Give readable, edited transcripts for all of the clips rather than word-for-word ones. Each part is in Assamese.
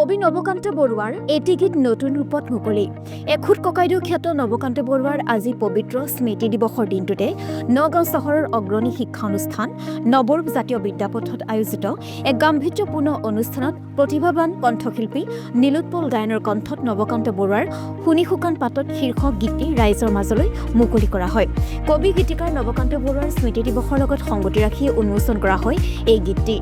কবি নৱকান্ত বৰুৱাৰ এটি গীত নতুন ৰূপত মুকলি। এখুত ককাইদেউ খ্যাত নৱকান্ত বৰুৱাৰ আজি পবিত্ৰ স্মৃতি দিৱসৰ দিনটোতে নগাঁও চহৰৰ অগ্ৰণী শিক্ষা অনুষ্ঠান নৱৰূপ জাতীয় বিদ্যাপীঠত আয়োজিত এক গাম্ভীৰ্যপূৰ্ণ অনুষ্ঠানত প্ৰতিভাৱান কণ্ঠশিল্পী নীলোৎপল গায়নৰ কণ্ঠত নৱকান্ত বৰুৱাৰ শুনি শুকান পাতত শীৰ্ষক গীতটি ৰাইজৰ মাজলৈ মুকলি কৰা হয়। কবি গীতিকাৰ নৱকান্ত বৰুৱাৰ স্মৃতি দিৱসৰ লগত সংগতি ৰাখি উন্মোচন কৰা হয় এই গীতটি।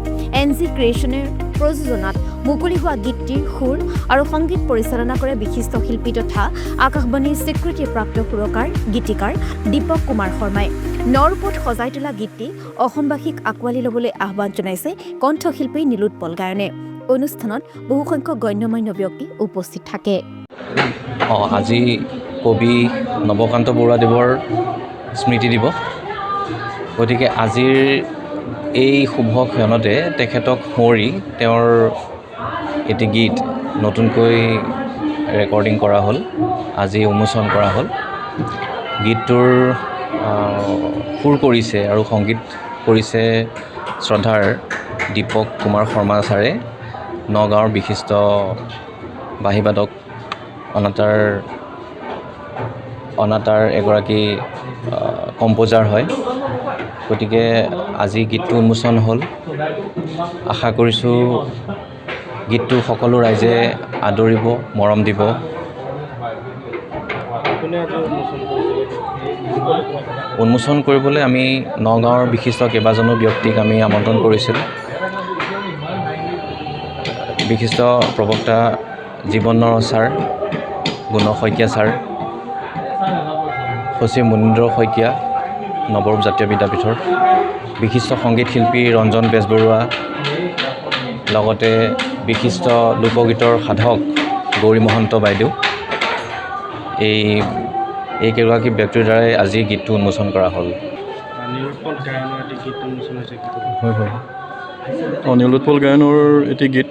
NG ক্ৰিয়েশ্যনৰ প্ৰযোজনাত মুকলি হোৱা গীতটিৰ সুৰ আৰু সংগীত পৰিচালনা কৰে বিশিষ্ট শিল্পী তথা আকাশবাণীৰ স্বীকৃতিপ্ৰাপ্ত সুৰকাৰ গীতিকাৰ দীপক কুমাৰ শৰ্মাই। নৰপথ সজাই তোলা গীতটি অসমবাসীক আঁকোৱালি ল'বলৈ আহ্বান জনাইছে কণ্ঠশিল্পী নীলোৎপল গায়নে। অনুষ্ঠানত বহুসংখ্যক গণ্যমান্য ব্যক্তি উপস্থিত থাকে। আজি কবি নৱকান্ত বৰুৱাদেৱৰ স্মৃতি দিৱস, গতিকে আজিৰ এই শুভ ক্ষণতে তেখেতক সুঁৱৰি তেওঁৰ এটি গীত নতুনকৈ ৰেকৰ্ডিং কৰা হ'ল, আজি উন্মোচন কৰা হ'ল। গীতটোৰ সুৰ কৰিছে আৰু সংগীত কৰিছে শ্ৰদ্ধাৰ দীপক কুমাৰ শৰ্মা ছাৰে, নগাঁৱৰ বিশিষ্ট বাঁহীবাদক অনাতাঁৰ এগৰাকী কম্প'জাৰ হয়। গতিকে আজি গীতটো উন্মোচন হ'ল। আশা কৰিছোঁ গীতটো সকলো ৰাইজে আদৰিব, মৰম দিব। উন্মোচন কৰিবলৈ আমি নগাঁৱৰ বিশিষ্ট কেইবাজনো ব্যক্তিক আমি আমন্ত্ৰণ কৰিছিলোঁ। বিশিষ্ট প্ৰবক্তা জীৱনৰ ছাৰ, গুণ শইকীয়া ছাৰ, সচিব মুনীন্দ্ৰ শইকীয়া নৱৰূপ জাতীয় বিদ্যাপীঠৰ, বিশিষ্ট সংগীত শিল্পী ৰঞ্জন বেজবৰুৱা, লগতে বিশিষ্ট লোকগীতৰ সাধক গৌৰী মহন্ত বাইদেউ, এইকেইগৰাকী ব্যক্তিৰ দ্বাৰাই আজি গীতটো উন্মোচন কৰা হ'ল। নীলোৎপল গায়নৰ এটি গীত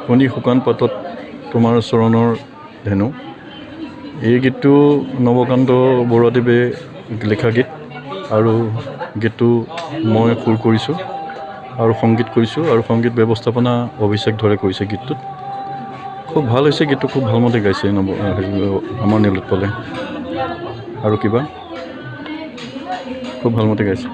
শুনি শুকান পাতত তোমাৰ চৰণৰ ধেনু। এই গীতটো নৱকান্ত বৰুৱাদেৱে লিখা গীত আৰু গীতটো মই সুৰ কৰিছোঁ আৰু সংগীত কৰিছোঁ আৰু সংগীত ব্যৱস্থাপনা অভিষেক ধৰে কৰিছে গীতটোত। খুব ভাল হৈছে গীতটো, খুব ভালমতে গাইছে আমাৰ নীলোৎপলে। আৰু কিবা খুব ভালমতে গাইছে।